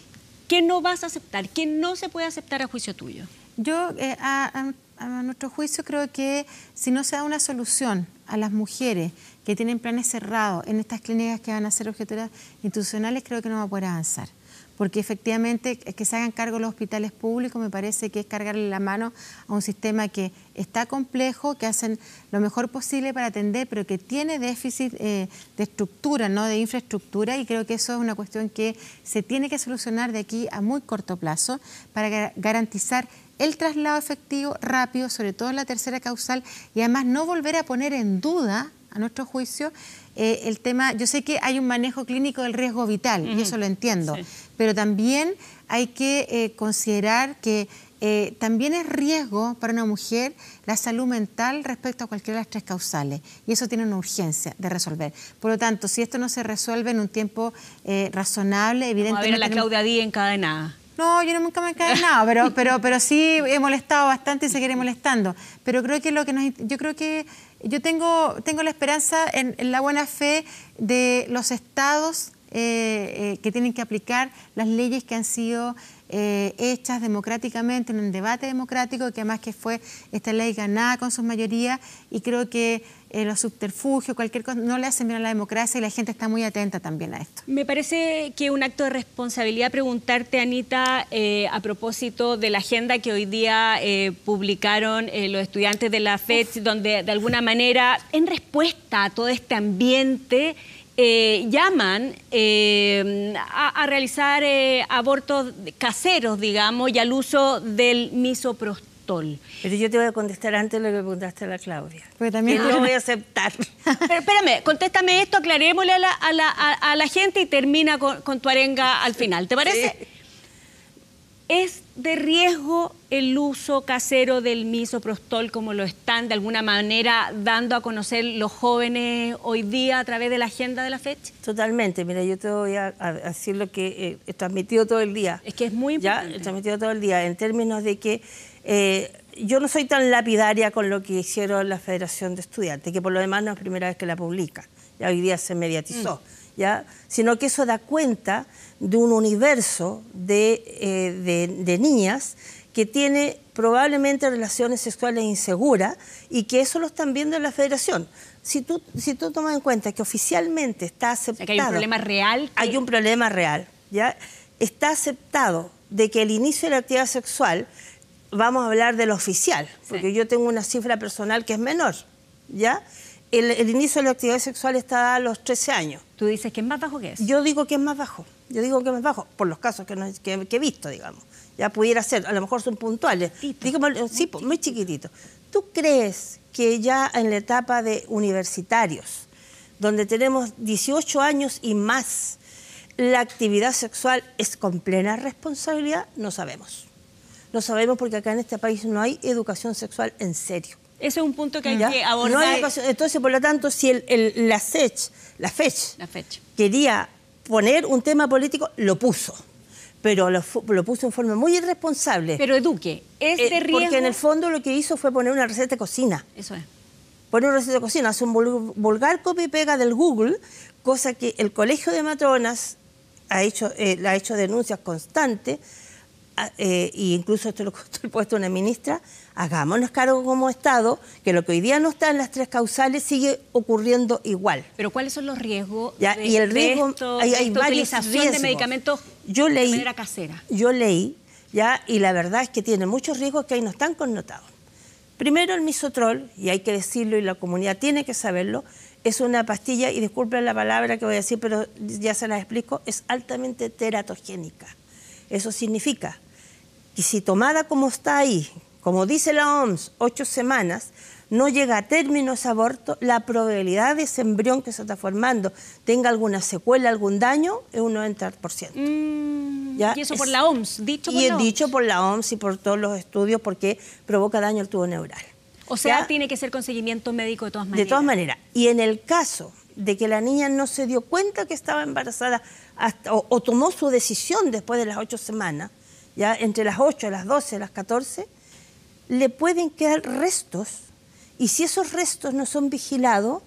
S1: ¿Qué no vas a aceptar? ¿Qué no se puede aceptar a juicio tuyo?
S2: Yo, a nuestro juicio, creo que si no se da una solución a las mujeres que tienen planes cerrados en estas clínicas que van a ser objetoras institucionales, creo que no va a poder avanzar. Porque efectivamente que se hagan cargo los hospitales públicos me parece que es cargarle la mano a un sistema que está complejo, que hacen lo mejor posible para atender, pero que tiene déficit de estructura, ¿no? De infraestructura, y creo que eso es una cuestión que se tiene que solucionar de aquí a muy corto plazo para garantizar el traslado efectivo rápido, sobre todo en la tercera causal, y además no volver a poner en duda, a nuestro juicio, el tema. Yo sé que hay un manejo clínico del riesgo vital, y eso lo entiendo, sí, pero también hay que considerar que también es riesgo para una mujer la salud mental respecto a cualquiera de las tres causales, y eso tiene una urgencia de resolver. Por lo tanto, si esto no se resuelve en un tiempo razonable, evidentemente...
S1: Vamos a ver a la Claudia Díaz encadenada.
S2: No, yo nunca me he encadenado, pero sí he molestado bastante y seguiré molestando. Pero creo que yo tengo la esperanza en la buena fe de los estados que tienen que aplicar las leyes que han sido hechas democráticamente, en un debate democrático, que además que fue esta ley ganada con sus mayorías, y creo que los subterfugios, cualquier cosa, no le hacen bien a la democracia, y la gente está muy atenta también a esto.
S1: Me parece que un acto de responsabilidad preguntarte, Anita, a propósito de la agenda que hoy día publicaron los estudiantes de la FECH, donde de alguna manera, en respuesta a todo este ambiente, llaman a realizar abortos caseros, digamos, y al uso del misoprostol.
S3: Pero yo te voy a contestar antes de lo que preguntaste a la Claudia.
S2: Porque también
S3: no voy a aceptar.
S1: Pero espérame, contéstame esto, aclarémosle a la gente y termina con tu arenga al final. ¿Te parece? Sí. ¿Es de riesgo el uso casero del misoprostol como lo están de alguna manera dando a conocer los jóvenes hoy día a través de la agenda de la FECH?
S3: Totalmente. Mira, yo te voy a decir lo que he transmitido todo el día.
S1: Es que es muy importante.
S3: Ya, he transmitido todo el día en términos de que yo no soy tan lapidaria con lo que hicieron la Federación de Estudiantes, que por lo demás no es la primera vez que la publica. Ya hoy día se mediatizó. ¿Ya? Sino que eso da cuenta de un universo de niñas que tiene probablemente relaciones sexuales inseguras y que eso lo están viendo en la Federación. Si tú tomas en cuenta que oficialmente está aceptado...
S1: O sea, que hay un problema real.
S3: Hay un problema real, ¿ya? Está aceptado de que el inicio de la actividad sexual, vamos a hablar de lo oficial, porque yo tengo una cifra personal que es menor, ¿ya? El inicio de la actividad sexual está a los 13 años.
S1: ¿Tú dices que es más bajo que eso?
S3: Yo digo que es más bajo. Yo digo que es más bajo, por los casos que he visto, digamos. Ya pudiera ser, a lo mejor son puntuales. Digamos, sí, muy chiquititos. ¿Tú crees que ya en la etapa de universitarios, donde tenemos 18 años y más, la actividad sexual es con plena responsabilidad? No sabemos. No sabemos porque acá en este país no hay educación sexual en serio.
S1: Ese es un punto que hay que abordar.
S3: No hay educación. Entonces, por lo tanto, si la FECH quería poner un tema político, lo puso. Pero lo puso en forma muy irresponsable.
S1: Pero eduque, ¿es de riesgo?
S3: Porque en el fondo lo que hizo fue poner una receta de cocina.
S1: Eso es.
S3: Poner una receta de cocina, hace un vulgar copia y pega del Google, cosa que el Colegio de Matronas ha hecho denuncias constantes, e incluso esto lo ha puesto una ministra. Hagámonos cargo como Estado que lo que hoy día no está en las tres causales sigue ocurriendo igual.
S1: Pero ¿cuáles son los riesgos
S3: de hay varios
S1: utilización
S3: riesgos
S1: de medicamentos de manera casera?
S3: Yo leí, y la verdad es que tiene muchos riesgos que ahí no están connotados. Primero, el misoprostol, y hay que decirlo y la comunidad tiene que saberlo, es una pastilla, y disculpen la palabra que voy a decir, pero ya se la explico, es altamente teratogénica. Eso significa que si tomada como está ahí, como dice la OMS, 8 semanas, no llega a término ese aborto, la probabilidad de ese embrión que se está formando tenga alguna secuela, algún daño, es un 90%. ¿Ya?
S1: Y eso por la OMS, dicho por la OMS.
S3: Y dicho por la OMS y por todos los estudios, porque provoca daño al tubo neural.
S1: O sea,
S3: ¿ya?
S1: tiene que ser con seguimiento médico de todas maneras.
S3: De todas maneras. Y en el caso de que la niña no se dio cuenta que estaba embarazada o tomó su decisión después de las 8 semanas, ya entre las 8, las 12, las 14, le pueden quedar restos, y si esos restos no son vigilados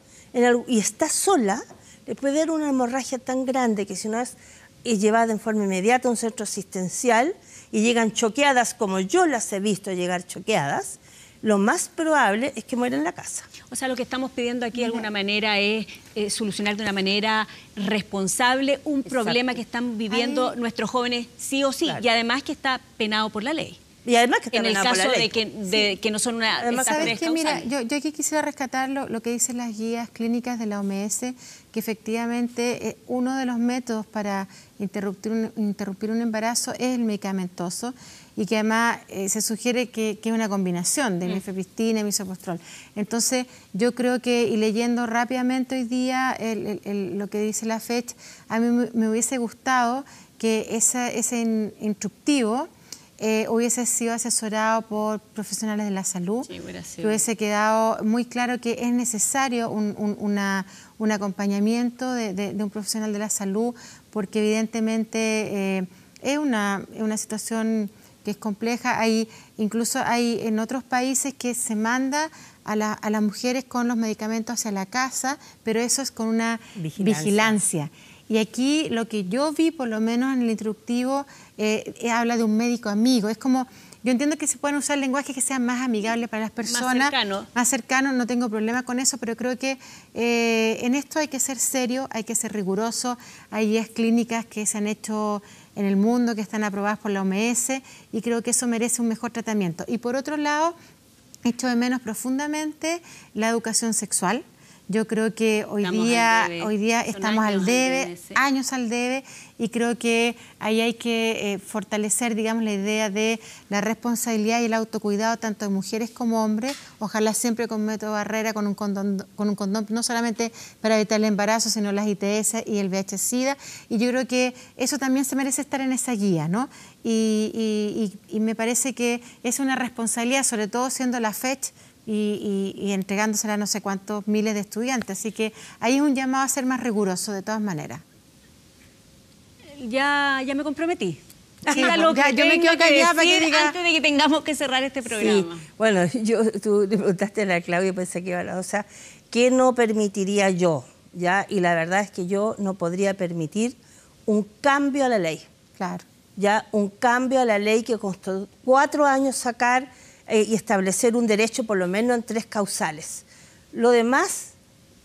S3: y está sola, le puede dar una hemorragia tan grande que si no es llevada en forma inmediata a un centro asistencial y llegan choqueadas, como yo las he visto llegar choqueadas, lo más probable es que muera en la casa.
S1: O sea, lo que estamos pidiendo aquí de alguna manera es solucionar de una manera responsable un problema que están viviendo nuestros jóvenes sí o sí, claro. Y además que está penado por la ley.
S3: Y además que está
S1: en el
S3: penado
S1: caso
S3: por la ley.
S1: de que no son una...
S2: Además, ¿sabes qué? Mira, yo aquí quisiera rescatar lo que dicen las guías clínicas de la OMS, que efectivamente uno de los métodos para interrumpir un embarazo es el medicamentoso, y que además se sugiere que es una combinación de mifepristona y misoprostol. Entonces, yo creo que, y leyendo rápidamente hoy día lo que dice la FECH, a mí me hubiese gustado que ese instructivo hubiese sido asesorado por profesionales de la salud, sí, que hubiese quedado muy claro que es necesario un acompañamiento de un profesional de la salud, porque evidentemente es una situación que es compleja. Incluso hay en otros países que se manda a las mujeres con los medicamentos hacia la casa, pero eso es con una vigilancia. Y aquí lo que yo vi, por lo menos en el instructivo, habla de un médico amigo. Es como, yo entiendo que se pueden usar lenguajes que sean más amigables para las personas. Más cercano, no tengo problema con eso, pero creo que en esto hay que ser serio, hay que ser riguroso. Hay guías clínicas que se han hecho en el mundo, que están aprobadas por la OMS, y creo que eso merece un mejor tratamiento. Y por otro lado, echo de menos profundamente la educación sexual. Yo creo que hoy día estamos al debe, años al debe, y creo que ahí hay que fortalecer, digamos, la idea de la responsabilidad y el autocuidado tanto de mujeres como hombres, ojalá siempre con método barrera, con un condón, no solamente para evitar el embarazo, sino las ITS y el VIH-Sida, y yo creo que eso también se merece estar en esa guía, ¿no? Y me parece que es una responsabilidad, sobre todo siendo la FECH, y entregándosela a no sé cuántos miles de estudiantes. Así que ahí es un llamado a ser más riguroso, de todas maneras.
S1: Ya me comprometí.
S2: Sí, yo me quedo callada para que diga...
S1: antes de que tengamos que cerrar este programa.
S3: Sí. Bueno, tú le preguntaste a la Claudia y pensé que iba a la... O sea, ¿qué no permitiría yo? ¿Ya? Y la verdad es que yo no podría permitir un cambio a la ley.
S2: Claro.
S3: Ya, un cambio a la ley que costó 4 años sacar y establecer un derecho por lo menos en 3 causales. Lo demás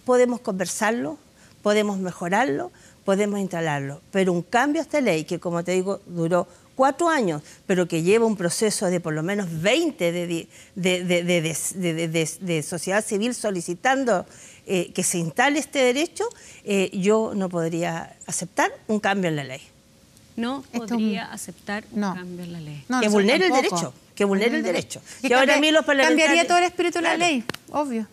S3: podemos conversarlo, podemos mejorarlo, podemos instalarlo, pero un cambio a esta ley que, como te digo, duró 4 años, pero que lleva un proceso de por lo menos 20 de sociedad civil solicitando que se instale este derecho, yo no podría aceptar un cambio en la ley.
S1: No podría aceptar un cambio en la ley.
S2: No,
S3: que vulnere el derecho. Que vulnere el derecho.
S2: Que ahora a mí los parlamentarios... Cambiaría todo el espíritu de la ley, obvio.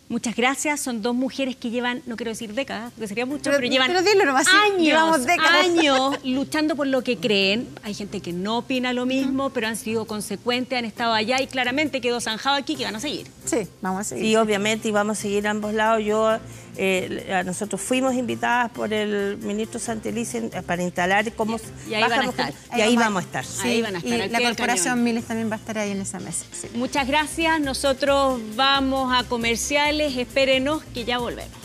S1: Muchas gracias. Son 2 mujeres que llevan, no quiero decir décadas, porque sería mucho, pero llevan
S2: dilo nomás,
S1: años luchando por lo que creen. Hay gente que no opina lo mismo, pero han sido consecuentes, han estado allá y claramente quedó zanjado aquí que van a seguir.
S2: Sí, vamos a seguir.
S3: Sí, obviamente, y vamos a seguir a ambos lados. Nosotros fuimos invitadas por el ministro Santelice para instalar cómo...
S1: Y ahí van a estar.
S3: Y ahí vamos a estar.
S2: Sí, ahí van a estar. Y la Corporación Miles también va a estar ahí en esa mesa. Sí.
S1: Muchas gracias. Nosotros vamos a comerciales. Espérenos que ya volvemos.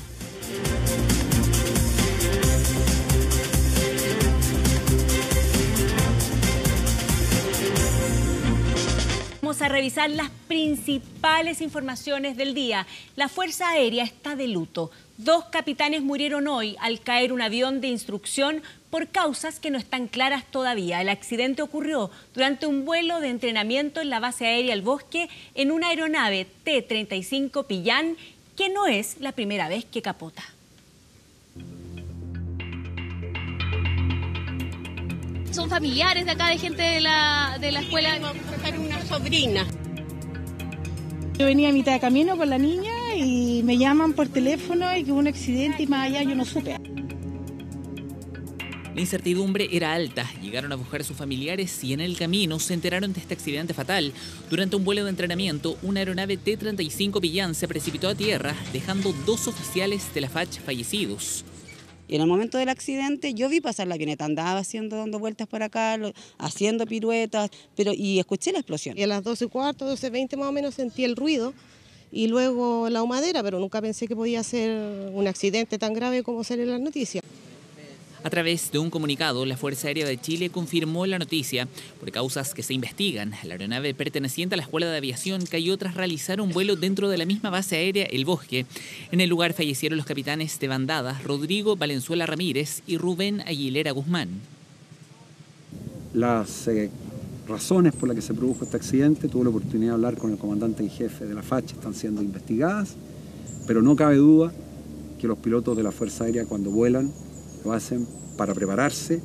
S1: Vamos a revisar las principales informaciones del día. La Fuerza Aérea está de luto. 2 capitanes murieron hoy al caer un avión de instrucción por causas que no están claras todavía. El accidente ocurrió durante un vuelo de entrenamiento en la base aérea El Bosque en una aeronave T-35 Pillán, que no es la primera vez que capota.
S4: Son familiares de acá, de gente de la escuela.
S5: Una sobrina.
S6: Yo venía a mitad de camino con la niña y me llaman por teléfono y que hubo un accidente y más allá yo no supe.
S7: La incertidumbre era alta, llegaron a buscar a sus familiares y en el camino se enteraron de este accidente fatal. Durante un vuelo de entrenamiento, una aeronave T-35 Pillán se precipitó a tierra, dejando 2 oficiales de la FACH fallecidos.
S8: Y en el momento del accidente yo vi pasar la avioneta, andaba dando vueltas por acá, haciendo piruetas, y escuché la explosión.
S5: Y a las 12:15, 12:20 más o menos sentí el ruido y luego la humadera, pero nunca pensé que podía ser un accidente tan grave como sale en las noticias.
S7: A través de un comunicado, la Fuerza Aérea de Chile confirmó la noticia. Por causas que se investigan, la aeronave perteneciente a la Escuela de Aviación cayó tras realizar un vuelo dentro de la misma base aérea El Bosque. En el lugar fallecieron los capitanes de bandada Rodrigo Valenzuela Ramírez y Rubén Aguilera Guzmán.
S9: Las razones por las que se produjo este accidente, tuve la oportunidad de hablar con el comandante en jefe de la FACH, están siendo investigadas, pero no cabe duda que los pilotos de la Fuerza Aérea cuando vuelan lo hacen para prepararse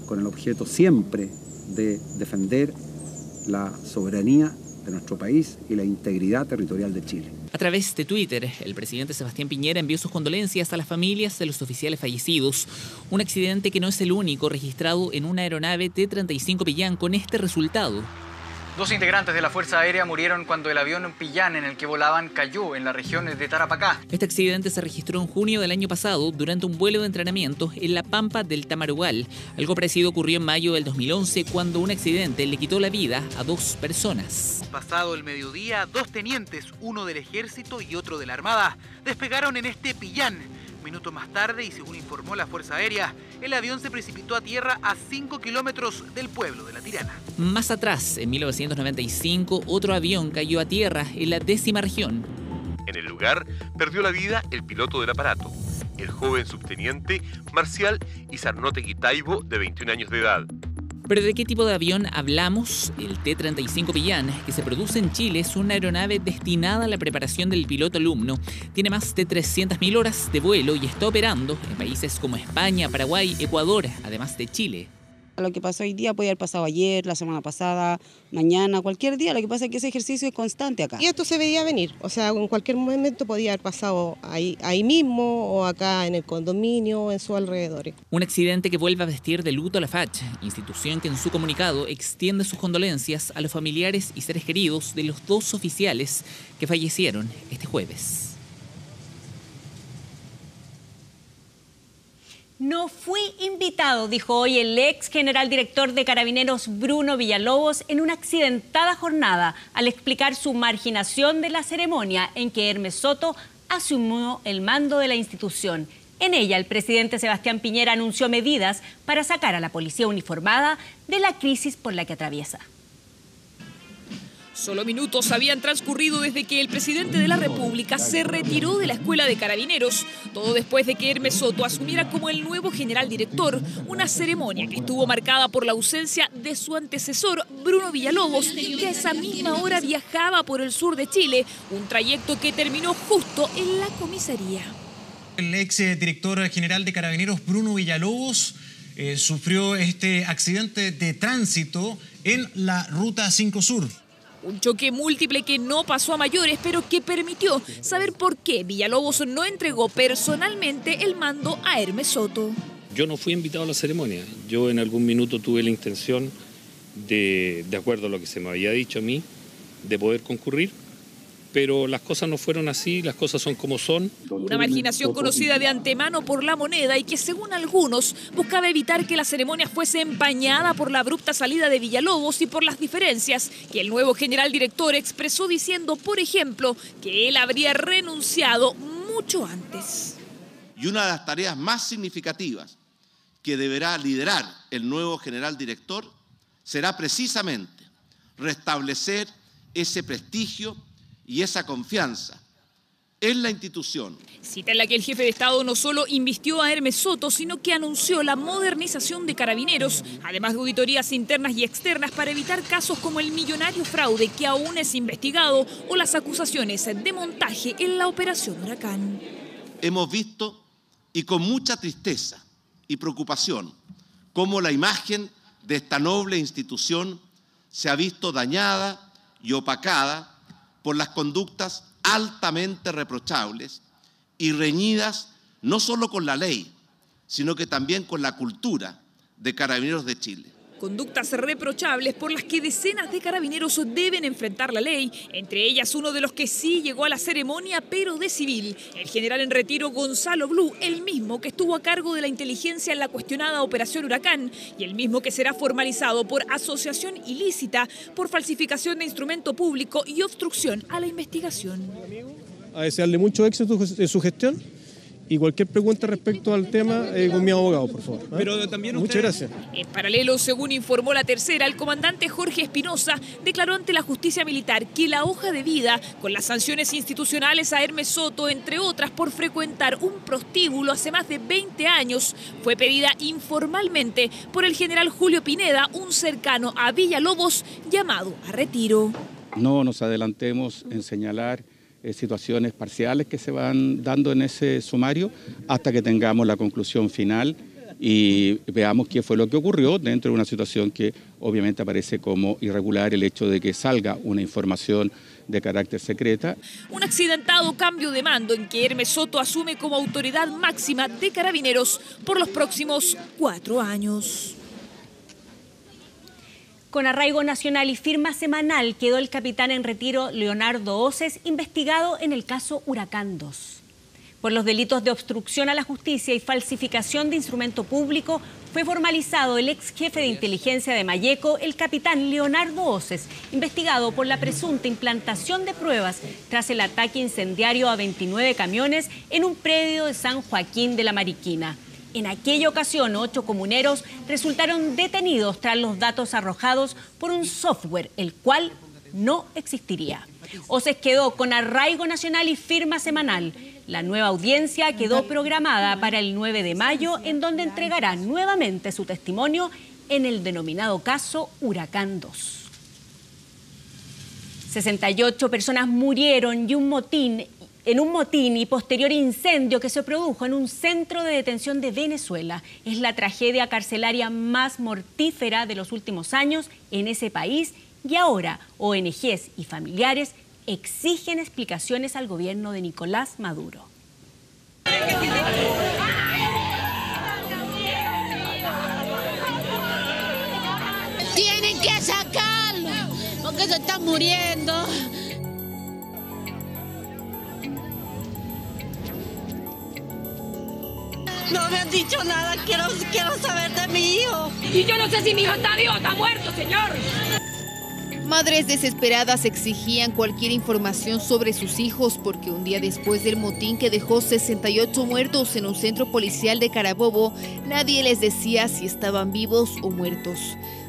S9: con el objeto siempre de defender la soberanía de nuestro país y la integridad territorial de Chile.
S7: A través de Twitter, el presidente Sebastián Piñera envió sus condolencias a las familias de los oficiales fallecidos. Un accidente que no es el único registrado en una aeronave T-35 Pillán con este resultado.
S10: 2 integrantes de la Fuerza Aérea murieron cuando el avión Pillán en el que volaban cayó en la región de Tarapacá.
S7: Este accidente se registró en junio del año pasado durante un vuelo de entrenamiento en la Pampa del Tamarugal. Algo parecido ocurrió en mayo del 2011 cuando un accidente le quitó la vida a 2 personas.
S10: Pasado el mediodía, 2 tenientes, uno del Ejército y otro de la Armada, despegaron en este Pillán. Minutos más tarde, y según informó la Fuerza Aérea, el avión se precipitó a tierra a 5 kilómetros del pueblo de La Tirana.
S7: Más atrás, en 1995, otro avión cayó a tierra en la 10ª región.
S11: En el lugar perdió la vida el piloto del aparato, el joven subteniente Marcial Izarnotegui Taibo, de 21 años de edad.
S7: ¿Pero de qué tipo de avión hablamos? El T-35 Pillán, que se produce en Chile, es una aeronave destinada a la preparación del piloto alumno. Tiene más de 300.000 horas de vuelo y está operando en países como España, Paraguay, Ecuador, además de Chile.
S8: Lo que pasó hoy día puede haber pasado ayer, la semana pasada, mañana, cualquier día. Lo que pasa es que ese ejercicio es constante acá.
S5: Y esto se veía venir, o sea, en cualquier momento podía haber pasado ahí mismo o acá en el condominio o en sus alrededores.
S7: Un accidente que vuelve a vestir de luto a la FACH, institución que en su comunicado extiende sus condolencias a los familiares y seres queridos de los 2 oficiales que fallecieron este jueves.
S1: No fui invitado, dijo hoy el ex general director de Carabineros Bruno Villalobos en una accidentada jornada al explicar su marginación de la ceremonia en que Hermes Soto asumió el mando de la institución. En ella, el presidente Sebastián Piñera anunció medidas para sacar a la policía uniformada de la crisis por la que atraviesa.
S12: Solo minutos habían transcurrido desde que el presidente de la República se retiró de la Escuela de Carabineros, todo después de que Hermes Soto asumiera como el nuevo general director, una ceremonia que estuvo marcada por la ausencia de su antecesor, Bruno Villalobos, que a esa misma hora viajaba por el sur de Chile, un trayecto que terminó justo en la comisaría.
S13: El ex director general de Carabineros, Bruno Villalobos, sufrió este accidente de tránsito en la Ruta 5 Sur.
S12: Un choque múltiple que no pasó a mayores, pero que permitió saber por qué Villalobos no entregó personalmente el mando a Hermes Soto.
S14: Yo no fui invitado a la ceremonia. Yo en algún minuto tuve la intención de acuerdo a lo que se me había dicho a mí, de poder concurrir. Pero las cosas no fueron así, las cosas son como son.
S12: Una marginación conocida de antemano por la moneda y que, según algunos, buscaba evitar que la ceremonia fuese empañada por la abrupta salida de Villalobos y por las diferencias que el nuevo general director expresó diciendo, por ejemplo, que él habría renunciado mucho antes.
S15: Y una de las tareas más significativas que deberá liderar el nuevo general director será precisamente restablecer ese prestigio y esa confianza en la institución.
S12: Cita en la que el jefe de Estado no solo invistió a Hermes Soto, sino que anunció la modernización de Carabineros, además de auditorías internas y externas para evitar casos como el millonario fraude que aún es investigado o las acusaciones de montaje en la Operación Huracán.
S15: Hemos visto, y con mucha tristeza y preocupación, cómo la imagen de esta noble institución se ha visto dañada y opacada por las conductas altamente reprochables y reñidas no solo con la ley, sino que también con la cultura de Carabineros de Chile.
S12: Conductas reprochables por las que decenas de carabineros deben enfrentar la ley, entre ellas uno de los que sí llegó a la ceremonia, pero de civil, el general en retiro Gonzalo Blue, el mismo que estuvo a cargo de la inteligencia en la cuestionada Operación Huracán y el mismo que será formalizado por asociación ilícita, por falsificación de instrumento público y obstrucción a la investigación.
S16: A desearle mucho éxito en su gestión. Y cualquier pregunta respecto al tema con mi abogado, por favor.
S13: Pero también
S16: Muchas gracias.
S12: En paralelo, según informó La Tercera, el comandante Jorge Espinosa declaró ante la justicia militar que la hoja de vida, con las sanciones institucionales a Hermes Soto, entre otras por frecuentar un prostíbulo hace más de 20 años, fue pedida informalmente por el general Julio Pineda, un cercano a Villalobos, llamado a retiro.
S17: No nos adelantemos en señalar situaciones parciales que se van dando en ese sumario hasta que tengamos la conclusión final y veamos qué fue lo que ocurrió dentro de una situación que obviamente aparece como irregular el hecho de que salga una información de carácter secreta.
S12: Un accidentado cambio de mando en que Hermes Soto asume como autoridad máxima de Carabineros por los próximos 4 años.
S1: Con arraigo nacional y firma semanal quedó el capitán en retiro Leonardo Oces, investigado en el caso Huracán 2. Por los delitos de obstrucción a la justicia y falsificación de instrumento público, fue formalizado el ex jefe de inteligencia de Malleco, el capitán Leonardo Oces, investigado por la presunta implantación de pruebas tras el ataque incendiario a 29 camiones en un predio de San Joaquín de la Mariquina. En aquella ocasión, 8 comuneros resultaron detenidos tras los datos arrojados por un software, el cual no existiría. Oces quedó con arraigo nacional y firma semanal. La nueva audiencia quedó programada para el 9 de mayo, en donde entregará nuevamente su testimonio en el denominado caso Huracán 2. 68 personas murieron en un motín y posterior incendio que se produjo en un centro de detención de Venezuela. Es la tragedia carcelaria más mortífera de los últimos años en ese país y ahora ONGs y familiares exigen explicaciones al gobierno de Nicolás Maduro.
S18: Tienen que sacarlo porque se están muriendo. No me han dicho nada, quiero saber de mi hijo.
S19: Y yo no sé si mi hijo está vivo o está muerto, señor.
S20: Madres desesperadas exigían cualquier información sobre sus hijos porque un día después del motín que dejó 68 muertos en un centro policial de Carabobo, nadie les decía si estaban vivos o muertos.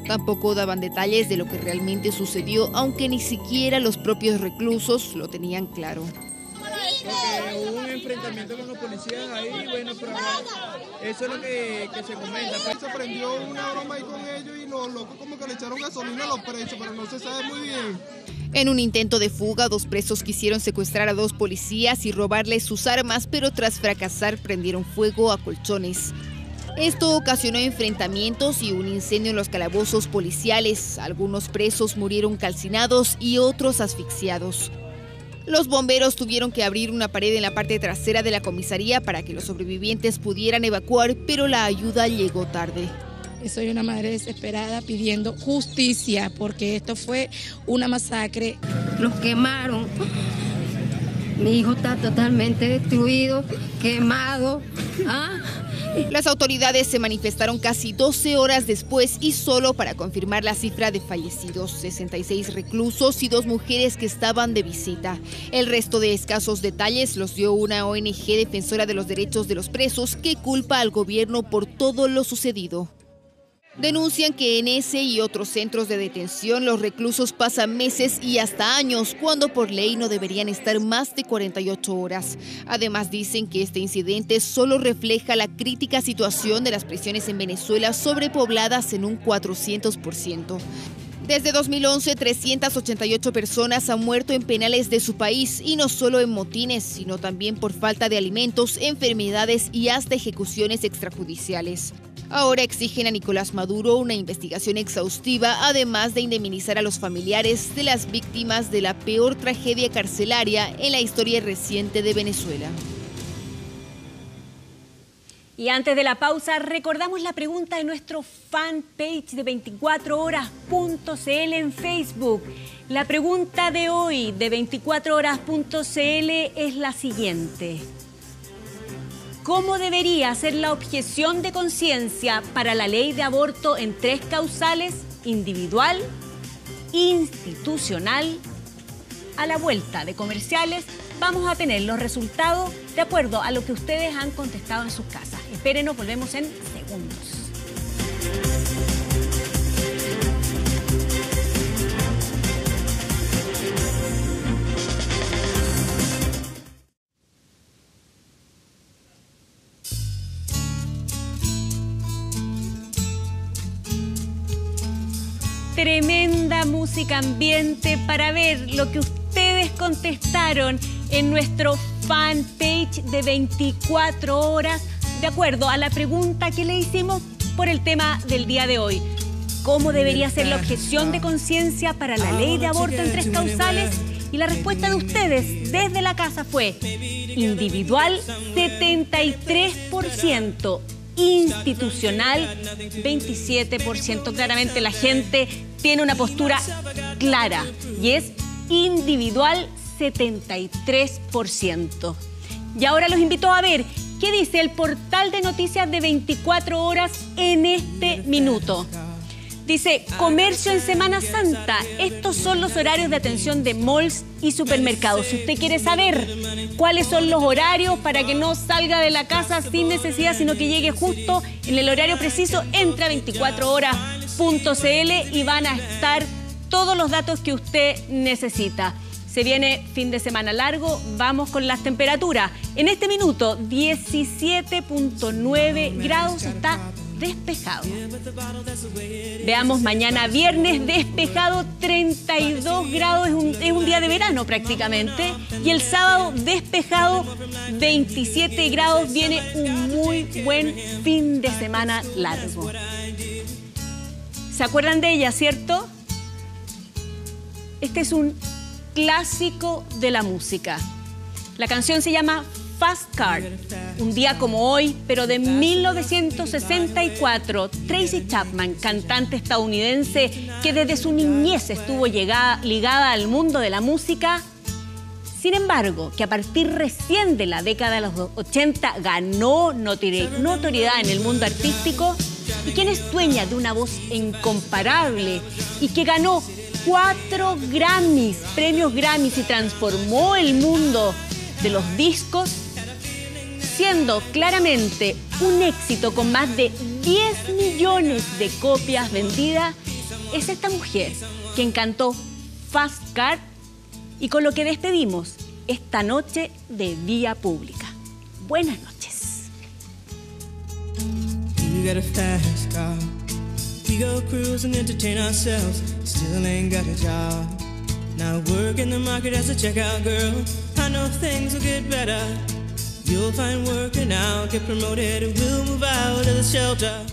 S20: Tampoco daban detalles de lo que realmente sucedió, aunque ni siquiera los propios reclusos lo tenían claro.
S21: Porque hubo un enfrentamiento con los policías ahí, bueno, pero eso es lo que se comenta.
S22: Se prendió una broma ahí con ellos y los locos como que le echaron gasolina a los presos, pero no se sabe muy bien.
S20: En un intento de fuga, 2 presos quisieron secuestrar a 2 policías y robarles sus armas, pero tras fracasar prendieron fuego a colchones. Esto ocasionó enfrentamientos y un incendio en los calabozos policiales. Algunos presos murieron calcinados y otros asfixiados. Los bomberos tuvieron que abrir una pared en la parte trasera de la comisaría para que los sobrevivientes pudieran evacuar, pero la ayuda llegó tarde.
S23: Soy una madre desesperada pidiendo justicia porque esto fue una masacre.
S19: Los quemaron. Mi hijo está totalmente destruido, quemado.
S20: Las autoridades se manifestaron casi 12 horas después y solo para confirmar la cifra de fallecidos, 66 reclusos y 2 mujeres que estaban de visita. El resto de escasos detalles los dio una ONG defensora de los derechos de los presos que culpa al gobierno por todo lo sucedido. Denuncian que en ese y otros centros de detención los reclusos pasan meses y hasta años, cuando por ley no deberían estar más de 48 horas. Además dicen que este incidente solo refleja la crítica situación de las prisiones en Venezuela, sobrepobladas en un 400%. Desde 2011, 388 personas han muerto en penales de su país, y no solo en motines, sino también por falta de alimentos, enfermedades y hasta ejecuciones extrajudiciales. Ahora exigen a Nicolás Maduro una investigación exhaustiva, además de indemnizar a los familiares de las víctimas de la peor tragedia carcelaria en la historia reciente de Venezuela.
S1: Y antes de la pausa, recordamos la pregunta de nuestro fanpage de 24horas.cl en Facebook. La pregunta de hoy de 24horas.cl es la siguiente. ¿Cómo debería ser la objeción de conciencia para la ley de aborto en 3 causales: individual, institucional? A la vuelta de comerciales vamos a tener los resultados de acuerdo a lo que ustedes han contestado en sus casas. Espérenos, volvemos en segundos. Tremenda música ambiente para ver lo que ustedes contestaron en nuestro fanpage de 24 horas, de acuerdo a la pregunta que le hicimos por el tema del día de hoy. ¿Cómo debería ser la objeción de conciencia para la ley de aborto en 3 causales? Y la respuesta de ustedes desde la casa fue individual 73%, institucional 27%. Claramente la gente tiene una postura clara y es individual 73%. Y ahora los invito a ver qué dice el portal de noticias de 24 horas en este minuto. Dice, comercio en Semana Santa. Estos son los horarios de atención de malls y supermercados. Si usted quiere saber cuáles son los horarios para que no salga de la casa sin necesidad, sino que llegue justo en el horario preciso, entra a 24horas.cl y van a estar todos los datos que usted necesita. Se viene fin de semana largo, vamos con las temperaturas. En este minuto, 17.9 grados, está despejado. Veamos mañana viernes, despejado, 32 grados, es un día de verano prácticamente. Y el sábado despejado, 27 grados, viene un muy buen fin de semana largo. ¿Se acuerdan de ella, cierto? Este es un clásico de la música. La canción se llama Fast Car. Un día como hoy, pero de 1964, Tracy Chapman, cantante estadounidense que desde su niñez estuvo ligada al mundo de la música, sin embargo, que a partir recién de la década de los 80 ganó notoriedad en el mundo artístico, y quien es dueña de una voz incomparable y que ganó 4 Grammys, premios Grammys, y transformó el mundo de los discos, siendo claramente un éxito con más de 10 millones de copias vendidas, es esta mujer quien cantó Fast Car y con lo que despedimos esta noche de Vía Pública. Buenas noches.
S2: We got a fast car. We go cruise and entertain ourselves. Still ain't got a job. Now work in the market as a checkout girl. I know things will get better. You'll find work and I'll get promoted and we'll move out of the shelter.